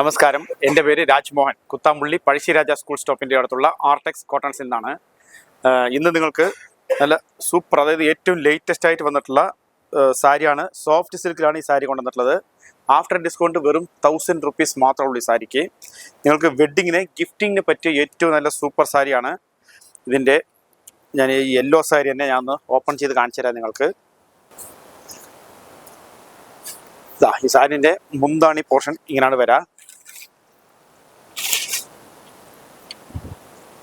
നമസ്കാരം, എൻ്റെ പേര് രാജ്മോഹൻ. കുത്താമ്പുള്ളി പഴശ്ശിരാജ സ്കൂൾ സ്റ്റോപ്പിൻ്റെ അടുത്തുള്ള ആർടെക്സ് കോട്ടൺസിൽ നിന്നാണ്. ഇന്ന് നിങ്ങൾക്ക് നല്ല സൂപ്പർ, അതായത് ഏറ്റവും ലേറ്റസ്റ്റ് ആയിട്ട് വന്നിട്ടുള്ള സാരിയാണ്. സോഫ്റ്റ് സിൽക്കിലാണ് ഈ സാരി കൊണ്ടുവന്നിട്ടുള്ളത്. ആഫ്റ്റർ ഡിസ്കൗണ്ട് വെറും 1000 rupees മാത്രമേ ഉള്ളൂ ഈ സാരിക്ക്. നിങ്ങൾക്ക് വെഡ്ഡിങ്ങിന് ഗിഫ്റ്റിങ്ങിന് പറ്റിയ ഏറ്റവും നല്ല സൂപ്പർ സാരിയാണ്. ഇതിൻ്റെ ഞാൻ ഈ യെല്ലോ സാരി തന്നെ ഞാൻ ഒന്ന് ഓപ്പൺ ചെയ്ത് കാണിച്ചു തരാം നിങ്ങൾക്ക്. ഈ സാരിൻ്റെ മുന്താണി പോർഷൻ ഇങ്ങനെയാണ് വരാം.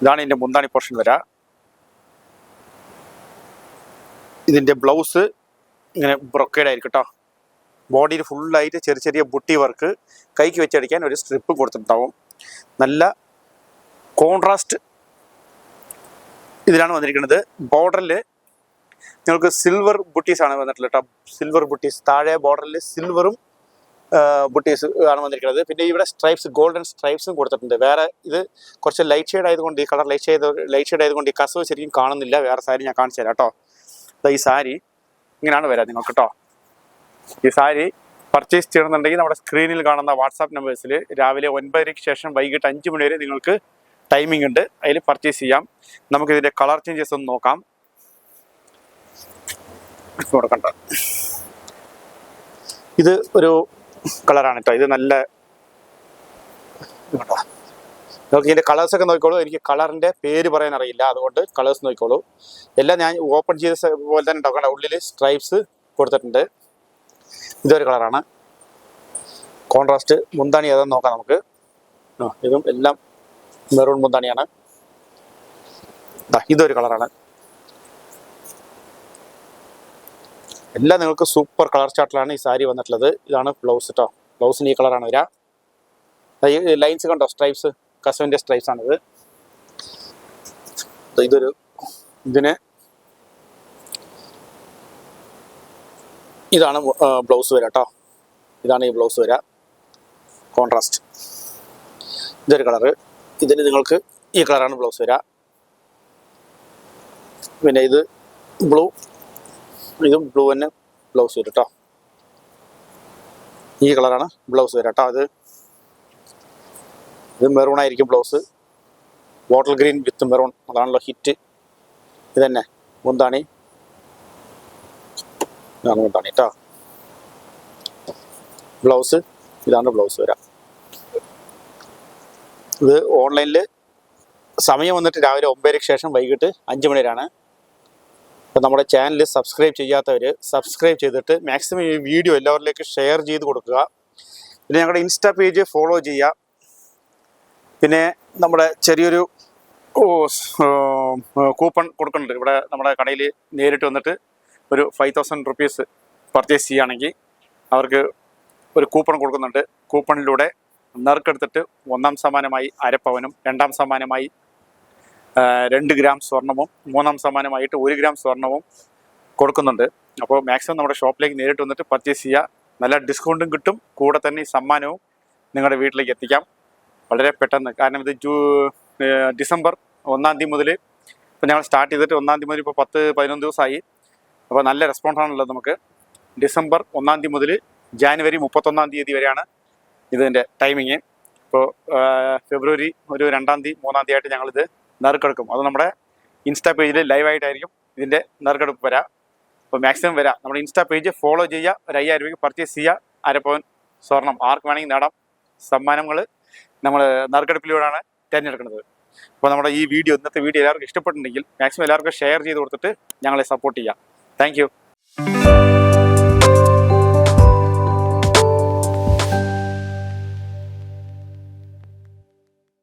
ഇതാണ് ഇതിൻ്റെ മുന്താണി പോർഷൻ വരാം. ഇതിൻ്റെ ബ്ലൗസ് ഇങ്ങനെ ബ്രൊക്കേഡ് ആയിരിക്കും കേട്ടോ. ബോഡിയിൽ ഫുള്ളായിട്ട് ചെറിയ ചെറിയ ബുട്ടി വർക്ക്, കൈക്ക് വെച്ചടിക്കാൻ ഒരു സ്ട്രിപ്പ് കൊടുത്തിട്ടുണ്ടാവും. നല്ല കോൺട്രാസ്റ്റ് ഇതിലാണ് വന്നിരിക്കുന്നത്. ബോർഡറിൽ നിങ്ങൾക്ക് സിൽവർ ബുട്ടീസാണ് വന്നിട്ടുള്ളത് കേട്ടോ. സിൽവർ ബുട്ടീസ് താഴെ ബോർഡറിൽ സിൽവറും ബുട്ടീസ് ആണ് വന്നിരിക്കുന്നത്. പിന്നെ ഇവിടെ സ്ട്രൈപ്സ്, ഗോൾഡൻ സ്ട്രൈപ്സും കൊടുത്തിട്ടുണ്ട്. വേറെ ഇത് കുറച്ച് ലൈറ്റ് ഷെയ്ഡ് ആയതുകൊണ്ട്, ഈ കളർ ലൈറ്റ് ഷെയ്ഡ് ആയതുകൊണ്ട് ഈ കസവ് ശരിക്കും കാണുന്നില്ല. വേറെ സാരി ഞാൻ കാണിച്ചു തരാം കേട്ടോ. ഈ സാരി ഇങ്ങനെയാണ് വരാം നിങ്ങൾക്ക് കേട്ടോ. ഈ സാരി പർച്ചേസ് ചെയ്യണമെന്നുണ്ടെങ്കിൽ നമ്മുടെ സ്ക്രീനിൽ കാണുന്ന വാട്സാപ്പ് നമ്പേഴ്സിൽ രാവിലെ 9:00 ശേഷം വൈകിട്ട് 5 മണി വരെ നിങ്ങൾക്ക് ടൈമിംഗ് ഉണ്ട്. അതിൽ പർച്ചേസ് ചെയ്യാം. നമുക്കിതിൻ്റെ കളർ ചേഞ്ചസ് ഒന്ന് നോക്കാം. കൊടുക്കണ്ട, ഇത് ഒരു കളറാണ് കേട്ടോ. ഇത് നല്ല കേട്ടോ. നമുക്ക് ഇതിൻ്റെ കളേഴ്സൊക്കെ നോക്കിക്കോളൂ. എനിക്ക് കളറിൻ്റെ പേര് പറയാൻ അറിയില്ല, അതുകൊണ്ട് കളേഴ്സ് നോക്കിക്കോളൂ. എല്ലാം ഞാൻ ഓപ്പൺ ചെയ്ത പോലെ തന്നെ ഉണ്ടാക്കണം. ഉള്ളിൽ സ്ട്രൈപ്സ് കൊടുത്തിട്ടുണ്ട്. ഇതൊരു കളറാണ്. കോൺട്രാസ്റ്റ് മുന്താണി ഏതാന്ന് നോക്കാം നമുക്ക്. ഇതും എല്ലാം മെറൂൺ മുന്താണിയാണ്. ഇതൊരു കളറാണ്. എല്ലാം നിങ്ങൾക്ക് സൂപ്പർ കളർ ചാർട്ടിലാണ് ഈ സാരി വന്നിട്ടുള്ളത്. ഇതാണ് ബ്ലൗസ് കേട്ടോ. ബ്ലൗസിന് ഈ കളറാണ് വരിക. ഈ ലൈൻസ് കണ്ടോ, സ്ട്രൈപ്സ്, കസവിൻ്റെ സ്ട്രൈപ്സ് ആണിത്. ഇതാണ് ബ്ലൗസ് വരിക കേട്ടോ. ഇതാണ് ഈ ബ്ലൗസ് വരിക, കോൺട്രാസ്റ്റ്. ഇതൊരു കളറ്. ഇതിന് നിങ്ങൾക്ക് ഈ കളറാണ് ബ്ലൗസ് വരിക. പിന്നെ ഇത് ബ്ലൂ, ഇതും ബ്ലൂ തന്നെ ബ്ലൗസ് വരും കേട്ടോ. ഈ കളറാണ് ബ്ലൗസ് വരിക കേട്ടോ. ഇത് മെറൂൺ ആയിരിക്കും ബ്ലൗസ്. ബോട്ടിൽ ഗ്രീൻ വിത്ത് മെറൂൺ, അതാണല്ലോ ഹിറ്റ്. ഇത് തന്നെ മുന്താണി, ഇതാണ് മുന്താണി കേട്ടോ. ബ്ലൗസ് ഇതാണ് ബ്ലൗസ് വരാം. ഇത് ഓൺലൈനിൽ സമയം വന്നിട്ട് രാവിലെ 9:00 ശേഷം വൈകിട്ട് 5 മണി വരെയാണ്. അപ്പോൾ നമ്മുടെ ചാനൽ സബ്സ്ക്രൈബ് ചെയ്യാത്തവർ സബ്സ്ക്രൈബ് ചെയ്തിട്ട് മാക്സിമം ഈ വീഡിയോ എല്ലാവരിലേക്കും ഷെയർ ചെയ്ത് കൊടുക്കുക. പിന്നെ ഞങ്ങളുടെ ഇൻസ്റ്റാ പേജ് ഫോളോ ചെയ്യുക. പിന്നെ നമ്മുടെ ചെറിയൊരു കൂപ്പൺ കൊടുക്കുന്നുണ്ട്. ഇവിടെ നമ്മുടെ കടയിൽ നേരിട്ട് വന്നിട്ട് ഒരു 5000 rupees പർച്ചേസ് ചെയ്യുകയാണെങ്കിൽ അവർക്ക് ഒരു കൂപ്പൺ കൊടുക്കുന്നുണ്ട്. കൂപ്പണിലൂടെ നറുക്കെടുത്തിട്ട് 1ാം സമ്മാനമായി അരപ്പവനും, 2ാം സമ്മാനമായി 2 ഗ്രാം സ്വർണവും, 3ാം സമ്മാനമായിട്ട് 1 ഗ്രാം സ്വർണവും കൊടുക്കുന്നുണ്ട്. അപ്പോൾ മാക്സിമം നമ്മുടെ ഷോപ്പിലേക്ക് നേരിട്ട് വന്നിട്ട് പർച്ചേസ് ചെയ്യുക. നല്ല ഡിസ്കൗണ്ടും കിട്ടും. കൂടെ തന്നെ ഈ സമ്മാനവും നിങ്ങളുടെ വീട്ടിലേക്ക് എത്തിക്കാം വളരെ പെട്ടെന്ന്. കാരണം ഇത് ഡിസംബർ 1ാം തീയതി മുതൽ, ഇപ്പോൾ ഞങ്ങൾ സ്റ്റാർട്ട് ചെയ്തിട്ട് 1ാം തീയതി മുതൽ ഇപ്പോൾ 10-11 ദിവസമായി. അപ്പോൾ നല്ല റെസ്പോൺസാണുള്ളത് നമുക്ക്. ഡിസംബർ 1ാം തീയതി മുതൽ ജാനുവരി 31ാം തീയതി വരെയാണ് ഇതിൻ്റെ ടൈമിങ്. ഇപ്പോൾ ഫെബ്രുവരി ഒരു 2ാം തീയതി 3ാം തീയതി ആയിട്ട് ഞങ്ങളിത് നറുക്കെടുക്കും. അത് നമ്മുടെ ഇൻസ്റ്റാ പേജിൽ ലൈവായിട്ടായിരിക്കും ഇതിൻ്റെ നറുക്കെടുപ്പ് വരാം. അപ്പോൾ മാക്സിമം വരാം. നമ്മുടെ ഇൻസ്റ്റാ പേജ് ഫോളോ ചെയ്യുക. ഒരു 5000 രൂപയ്ക്ക് പർച്ചേസ് ചെയ്യുക. അരപ്പവൻ സ്വർണം ആർക്ക് വേണമെങ്കിൽ നേടാം. സമ്മാനങ്ങൾ നമ്മൾ നറുക്കെടുപ്പിലൂടെയാണ് തിരഞ്ഞെടുക്കുന്നത്. അപ്പോൾ നമ്മുടെ ഈ ഇന്നത്തെ വീഡിയോ എല്ലാവർക്കും ഇഷ്ടപ്പെട്ടിട്ടുണ്ടെങ്കിൽ മാക്സിമം എല്ലാവർക്കും ഷെയർ ചെയ്ത് കൊടുത്തിട്ട് ഞങ്ങളെ സപ്പോർട്ട് ചെയ്യാം. താങ്ക്